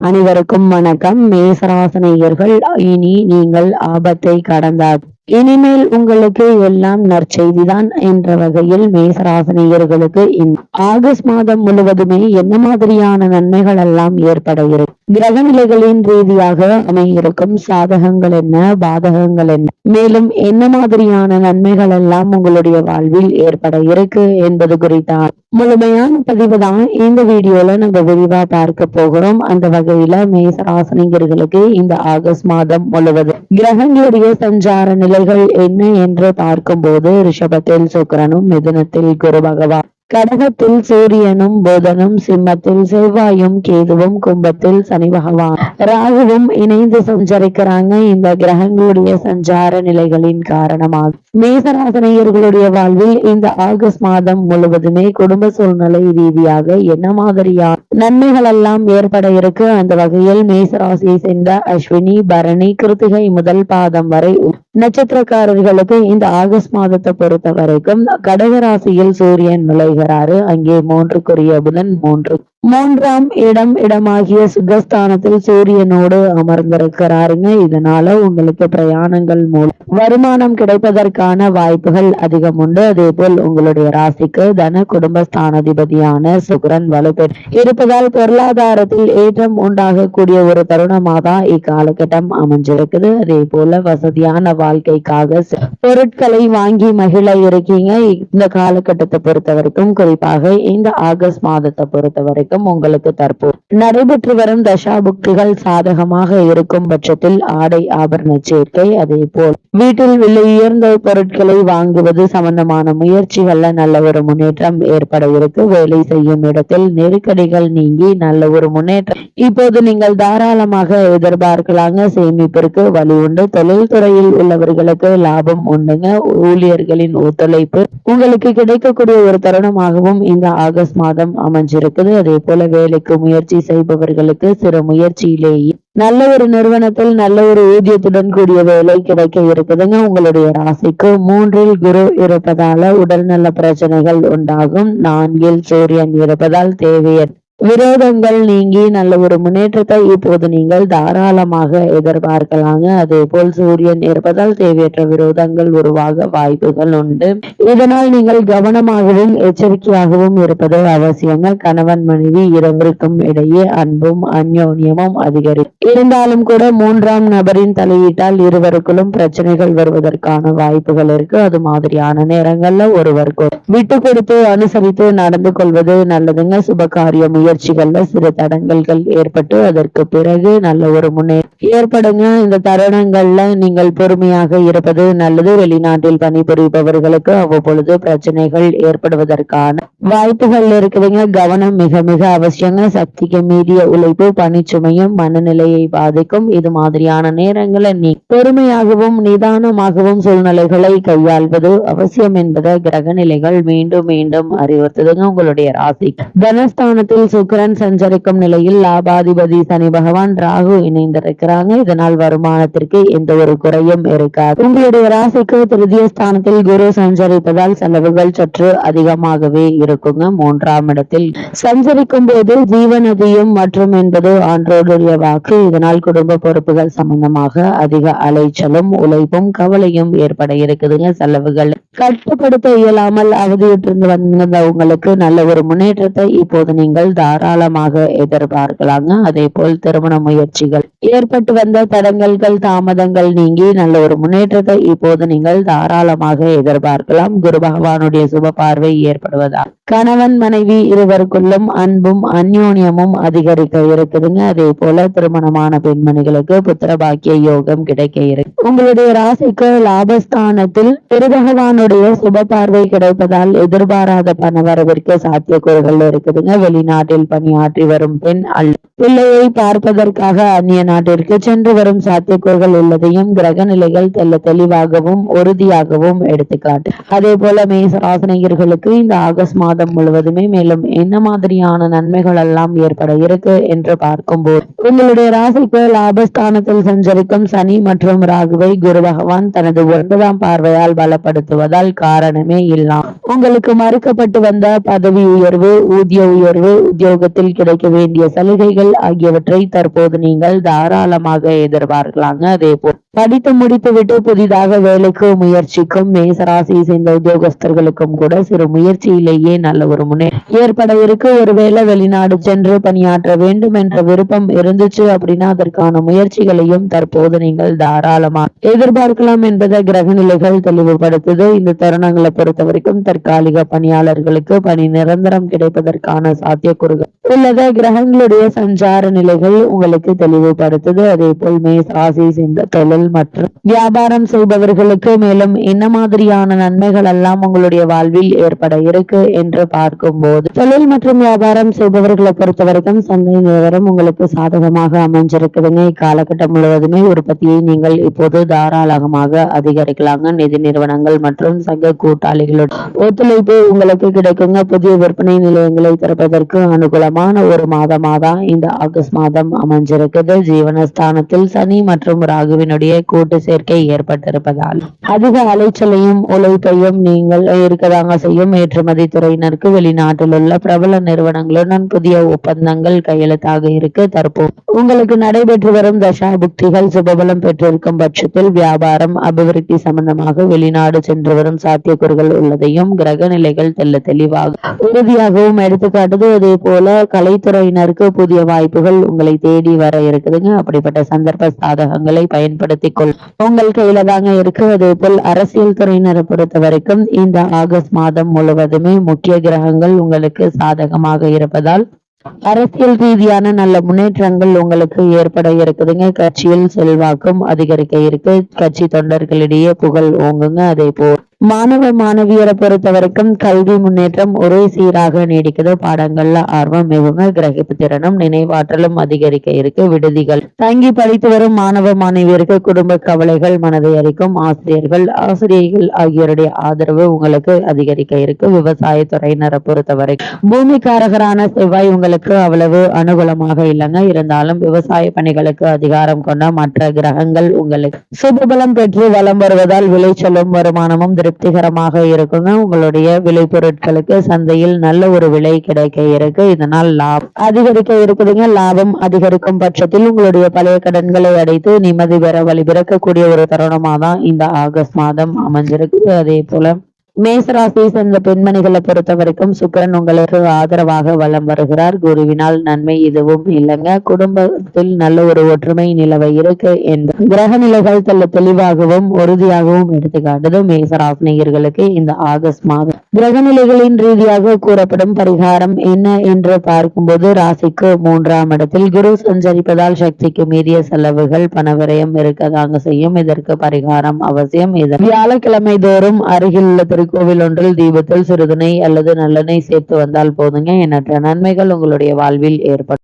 அனைவருக்கும் வணக்கம். மேசராசினியர்கள், இனி நீங்கள் ஆபத்தை கடந்தார். இனிமேல் உங்களுக்கு எல்லாம் நற்செய்திதான் என்ற வகையில் மேசராசினியர்களுக்கு ஆகஸ்ட் மாதம் முழுவதுமே என்ன மாதிரியான நன்மைகள் எல்லாம் ஏற்பட இருக்கும், கிரக நிலைகளின் ரீதியாக அமையிருக்கும் சாதகங்கள் என்ன, பாதகங்கள் என்ன, மேலும் என்ன மாதிரியான நன்மைகள் எல்லாம் உங்களுடைய வாழ்வில் ஏற்பட இருக்கு என்பது குறித்த முழுமையான பதிவு தான் இந்த வீடியோல நம்ம விரிவா பார்க்க போகிறோம். அந்த வகையில மேசராசினியர்களுக்கு இந்த ஆகஸ்ட் மாதம் முழுவதும் கிரகங்களுடைய சஞ்சார நிலைகள் என்ன என்று பார்க்கும்போது, ரிஷபத்தில் சுக்கிரனும், மிதுனத்தில் குரு பகவான், கடகத்தில் சூரியனும் புதனும், சிம்மத்தில் செவ்வாயும் கேதுவும், கும்பத்தில் சனி பகவான் ராகுவும் இணைந்து சஞ்சரிக்கிறாங்க. இந்த கிரகங்களுடைய சஞ்சார நிலைகளின் காரணமாக மேசராசினியர்களுடைய வாழ்வில் இந்த ஆகஸ்ட் மாதம் முழுவதுமே குடும்ப சூழ்நிலை ரீதியாக என்ன மாதிரியான நன்மைகள் எல்லாம் ஏற்பட இருக்கு. அந்த வகையில் மேசராசியை சேர்ந்த அஸ்வினி, பரணி, கிருத்திகை முதல் பாதம் வரை நட்சத்திரக்காரர்களுக்கு இந்த ஆகஸ்ட் மாதத்தை பொறுத்த வரைக்கும் கடகராசியில் சூரியன் நுழைகிறாரு. அங்கே 3க்குரிய புதன் மூன்றாம் இடமாகிய சுகஸ்தானத்தில் சூரியனோடு அமர்ந்திருக்கிறாருங்க. இதனால உங்களுக்கு பிரயாணங்கள் மூலம் வருமானம் கிடைப்பதற்கான வாய்ப்புகள் அதிகம் உண்டு. அதே போல் உங்களுடைய ராசிக்கு தன குடும்பஸ்தானாதிபதியான சுக்கிரன் வலுப்பெற்று இருப்பதால் பொருளாதாரத்தில் ஏற்றம் உண்டாகக்கூடிய ஒரு தருணமாக தான் இக்காலகட்டம் அமைஞ்சிருக்குது. அதே போல வசதியான வாழ்க்கைக்காக பொருட்களை வாங்கி மகிழ இருக்கீங்க. இந்த காலகட்டத்தை பொறுத்த வரைக்கும், குறிப்பாக இந்த ஆகஸ்ட் மாதத்தை பொறுத்த வரைக்கும் உங்களுக்கு தற்போது நடைபெற்று வரும் தசாபுக்திகள் சாதகமாக இருக்கும் பட்சத்தில் ஆடை ஆபரண சேர்க்கை, அதே போல் வீட்டில் விலை உயர்ந்த பொருட்களை வாங்குவது சம்பந்தமான முயற்சிகள்ல நல்ல ஒரு முன்னேற்றம் ஏற்பட இருக்கு. வேலை செய்யும் இடத்தில் நெருக்கடிகள் நீங்கி நல்ல ஒரு முன்னேற்றம் இப்போது நீங்கள் தாராளமாக எதிர்பார்க்கலாங்க. சேமிப்பிற்கு வழி உண்டு. தொழில்துறையில் உள்ளவர்களுக்கு லாபம் உண்டுங்க. ஊழியர்களின் ஒத்துழைப்பு உங்களுக்கு கிடைக்கக்கூடிய ஒரு தருணமாகவும் இந்த ஆகஸ்ட் மாதம் அமைஞ்சிருக்குது. அதே போல வேலைக்கு முயற்சி செய்பவர்களுக்கு சிறு முயற்சியிலேயே நல்ல ஒரு நிறுவனத்தில் நல்ல ஒரு ஊதியத்துடன் கூடிய வேலை கிடைக்க இருக்குதுங்க. உங்களுடைய ராசிக்கு 3ல் குரு இருப்பதால உடல்நல பிரச்சனைகள் உண்டாகும். 4ல் சூரியன் இருப்பதால் தேவையற்ற விரோதங்கள் நீங்கி நல்ல ஒரு முன்னேற்றத்தை இப்போது நீங்கள் தாராளமாக எதிர்பார்க்கலாங்க. அதே போல் சூரியன் இருப்பதால் தேவையற்ற விரோதங்கள் உருவாக வாய்ப்புகள் உண்டு. இதனால் நீங்கள் கவனமாகவும் எச்சரிக்கையாகவும் இருப்பது அவசியங்க. கணவன் மனைவி இருவருக்கும் இடையே அன்பும் அந்யோன்யமும் அதிகரிக்கும். இருந்தாலும் கூட 3ஆம் நபரின் தலையீட்டால் இருவருக்குள்ளும் பிரச்சனைகள் வருவதற்கான வாய்ப்புகள் இருக்கு. அது மாதிரியான நேரங்கள்ல ஒருவருக்கு விட்டு கொடுத்து அனுசரித்து நடந்து கொள்வது நல்லதுங்க. சுபகாரியம் முயற்சிகள்ல சிறு தடங்கல்கள் ஏற்பட்டு அதற்கு பிறகு நல்ல ஒரு முன்னேற்றம் ஏற்படுங்க. இந்த தருணங்கள்ல நீங்கள் பொறுமையாக இருப்பது நல்லது. வெளிநாட்டில் பணிபுரிபவர்களுக்கு அவ்வப்பொழுது பிரச்சனைகள் ஏற்படுவதற்கான வாய்ப்புகள் இருக்குதுங்க. கவனம் மிக மிக அவசியங்க. சக்திக்கு மீறிய உழைப்பு பணிச்சுமையும் மனநிலையை பாதிக்கும். இது மாதிரியான நேரங்களை நீ பொறுமையாகவும் நிதானமாகவும் சூழ்நிலைகளை கையாள்வது அவசியம் என்பதை கிரக நிலைகள் மீண்டும் மீண்டும் அறிவுறுத்துதுங்க. உங்களுடைய ராசி தனஸ்தானத்தில் சுக்கிரன் சஞ்சரிக்கும் நிலையில் லாபாதிபதி சனி பகவான் ராகு இணைந்திருக்கிறாங்க. இதனால் வருமானத்திற்கு எந்த ஒரு குறையும் இருக்காது. உங்களுடைய ராசிக்கு திருதிய ஸ்தானத்தில் குரு சஞ்சரிப்பதால் செலவுகள் சற்று அதிகமாகவே இருக்குங்க. 3ஆம் இடத்தில் சஞ்சரிக்கும் போது ஜீவநதியும் மற்றும் என்பது ஆன்றோருடைய வாக்கு. இதனால் குடும்ப பொறுப்புகள் சம்பந்தமாக அதிக அலைச்சலும் உழைப்பும் கவலையும் ஏற்பட இருக்குதுங்க. செலவுகள் கட்டுப்படுத்த இயலாமல் அவதியிட்டிருந்து வந்த உங்களுக்கு நல்ல ஒரு முன்னேற்றத்தை இப்போது நீங்கள் தாராளமாக எதிர்பார்க்கலாங்க. அதே போல் திருமண முயற்சிகள் ஏற்பட்டு வந்த தடங்கல்கள் தாமதங்கள் நீங்கி நல்ல ஒரு முன்னேற்றத்தை இப்போது நீங்கள் தாராளமாக எதிர்பார்க்கலாம். குரு பகவானுடைய சுப பார்வை ஏற்படுவதால் கணவன் மனைவி இருவருக்குள்ளும் அன்பும் அந்யோன்யமும் அதிகரிக்க இருக்குதுங்க. அதே போல திருமணமான பெண்மணிகளுக்கு புத்திர பாக்கிய யோகம் கிடைக்க இருக்கு. உங்களுடைய ராசிக்கு லாபஸ்தானத்தில் குரு பகவானுடைய சுப பார்வை கிடைப்பதால் எதிர்பாராத பண வரவிற்கு சாத்தியக்கூறுகள் இருக்குதுங்க. வெளிநாட்டில் பணியாற்றி வரும் பெண் பிள்ளையை பார்ப்பதற்காக அந்நிய நாட்டிற்கு சென்று வரும் சாத்தியக்கூறுகள் உள்ளதையும் கிரக நிலைகள் தெளிவாகவும் உறுதியாகவும் எடுத்துக்காட்டு. அதே போல மேசராசினியர்களுக்கு இந்த ஆகஸ்ட் மாதம் முழுவதுமே மேலும் என்ன மாதிரியான நன்மைகள் எல்லாம் ஏற்பட இருக்கு என்று பார்க்கும்போது, உங்களுடைய ராசிக்கு லாபஸ்தானத்தில் சஞ்சரிக்கும் சனி மற்றும் ராகுவை குரு பகவான் தனது 9ஆம் பார்வையால் பலப்படுத்துவதால் காரணமே இல்லாம் உங்களுக்கு மறுக்கப்பட்டு வந்த பதவி உயர்வு, ஊதிய உயர்வு, உத்தியோகத்தில் கிடைக்க வேண்டிய சலுகைகள் ஆகியவற்றை தற்போது நீங்கள் தாராளமாக எதிர்பார்க்கலாங்க. அதே போல் படித்து முடித்துவிட்டு புதிதாக வேலைக்கு முயற்சிக்கும் மேசராசியை சேர்ந்த உத்தியோகஸ்தர்களுக்கும் கூட சிறு முயற்சியிலேயே நல்ல ஒரு ஏற்பட இருக்கு. ஒருவேளை வெளிநாடு சென்று பணியாற்ற வேண்டும் என்ற விருப்பம் இருந்துச்சு அப்படின்னா அதற்கான முயற்சிகளையும் தற்போது நீங்கள் தாராளமாக எதிர்பார்க்கலாம் என்பதை கிரக நிலைகள் தெளிவுபடுத்துது. இந்த தருணங்களை பொறுத்த வரைக்கும் தற்காலிக பணியாளர்களுக்கு பணி நிரந்தரம் கிடைப்பதற்கான சாத்தியக்கூறுகள் உள்ளத கிரகங்களுடைய சஞ்சார நிலைகள் உங்களுக்கு தெளிவுபடுத்துது. அதே போல் மேசராசி சேர்ந்த தொழில் மற்றும் வியாபாரம் செய்பவர்களுக்கு மேலும் என்ன மாதிரியான நன்மைகள் எல்லாம் உங்களுடைய வாழ்வில் ஏற்பட இருக்கு என்று பார்க்கும்போது தொழில் மற்றும் வியாபாரம் செய்பவர்களை பொறுத்த வரைக்கும் சந்தை நிலவரம் உங்களுக்கு சாதகமாக அமைஞ்சிருக்குதுங்க. இக்காலகட்டம் முழுவதுமே உற்பத்தியை நீங்கள் இப்போது தாராளமாக அதிகரிக்கலாங்க. நிதி நிறுவனங்கள் மற்றும் சங்க கூட்டாளிகளோட ஒத்துழைப்பு உங்களுக்கு கிடைக்குங்க. புதிய விற்பனை நிலையங்களை திறப்பதற்கு அனுகூலமான ஒரு மாதமாதான் இந்த ஆகஸ்ட் மாதம் அமைஞ்சிருக்குது. ஜீவனஸ்தானத்தில் சனி மற்றும் ராகுவினுடைய கூட்டு சேர்க்கை ஏற்பட்டிருப்பதால் அதிக அலைச்சலையும் உழைப்பையும் நீங்கள் இருக்கதாங்க செய்யும். ஏற்றுமதி துறையினருக்கு வெளிநாட்டில் உள்ள பிரபல நிறுவனங்களுடன் புதிய ஒப்பந்தங்கள் கையெழுத்தாக இருக்கு. தற்போது உங்களுக்கு நடைபெற்று வரும் தசா புக்திகள் சுபபலம் பெற்றிருக்கும் பட்சத்தில் வியாபாரம் அபிவிருத்தி சம்பந்தமாக வெளிநாடு சென்று வரும் சாத்தியக்கூறுகள் உள்ளதையும் கிரக நிலைகள் தெளிவாக உறுதியாகவும் எடுத்துக்காட்டுது. அதே போல கலைத்துறையினருக்கு புதிய வாய்ப்புகள் உங்களை தேடி வர இருக்குதுங்க. அப்படிப்பட்ட சந்தர்ப்ப சாதகங்களை பயன்படுத்தி உங்கள் கையில தாங்க இருக்கு. அதே போல் அரசியல் துறையினரை பொறுத்த வரைக்கும் இந்த ஆகஸ்ட் மாதம் முழுவதுமே முக்கிய கிரகங்கள் உங்களுக்கு சாதகமாக இருப்பதால் அரசியல் ரீதியான நல்ல முன்னேற்றங்கள் உங்களுக்கு ஏற்பட இருக்குதுங்க. கட்சியில் செல்வாக்கும் அதிகரிக்க இருக்கு. கட்சி தொண்டர்களிடையே புகழ் ஓங்குங்க. அதே போல் மாணவ மாணவியரை பொறுத்த வரைக்கும் கல்வி முன்னேற்றம் ஒரே சீராக நீடிக்குது. பாடங்கள்ல ஆர்வம் மிகுங்க. கிரகிப்பு திறனும் நினைவாற்றலும் அதிகரிக்க இருக்கு. விடுதிகள் தங்கி படித்து வரும் மாணவ மாணவியருக்கு குடும்ப கவலைகள் மனதை அரிக்கும். ஆசிரியர்கள் ஆகியோருடைய ஆதரவு உங்களுக்கு அதிகரிக்க இருக்கு. விவசாயத்துறையினரை பொறுத்த வரைக்கும் பூமிக்காரகரான செவ்வாய் உங்களுக்கு அவ்வளவு அனுகூலமாக இல்லைங்க. இருந்தாலும் விவசாய பணிகளுக்கு அதிகாரம் கொண்ட மற்ற கிரகங்கள் உங்களுக்கு சுபபலம் பெற்று வலம் வருவதால் விளைச்சலும் வருமானமும் திருப்திகரமாக இருக்குங்க. உங்களுடைய விளைபொருட்களுக்கு சந்தையில் நல்ல ஒரு விலை கிடைக்க இருக்கு. இதனால் லாபம் அதிகரிக்க இருக்குதுங்க. லாபம் அதிகரிக்கும் பட்சத்தில் உங்களுடைய பழைய கடன்களை அடைத்து நிம்மதி பெற வழிபிறக்கக்கூடிய ஒரு தருணமா தான் இந்த ஆகஸ்ட் மாதம் அமைஞ்சிருக்கு. அதே போல மேசராசியை சேர்ந்த பெண்மணிகளை பொறுத்த வரைக்கும் சுக்கிரன் உங்களுக்கு ஆதரவாக வலம் வருகிறார். குருவினால் நன்மை எதுவும் இல்லைங்க. குடும்பத்தில் நல்ல ஒரு ஒற்றுமை நிலவ இருக்கு என்பது கிரக நிலைகள் தெளிவாகவும் உறுதியாகவும் எடுத்துக்காட்டுது. மேசராசினியர்களுக்கு இந்த ஆகஸ்ட் மாதம் கிரக நிலைகளின் ரீதியாக கூறப்படும் பரிகாரம் என்ன என்று பார்க்கும்போது ராசிக்கு 3ஆம் இடத்தில் குரு சஞ்சரிப்பதால் சக்திக்கு மீறிய செலவுகள் பணவிரயம் இருக்கதாங்க செய்யும். இதற்கு பரிகாரம் அவசியம். இதன் வியாழக்கிழமை தோறும் அருகில் உள்ள கோவில் ஒன்றில் தீபத்தில் சிறுதுணை அல்லது நல்லெண்ணெய் சேர்த்து வந்தால் போதுங்க. எண்ணற்ற நன்மைகள் உங்களுடைய வாழ்வில் ஏற்படும்.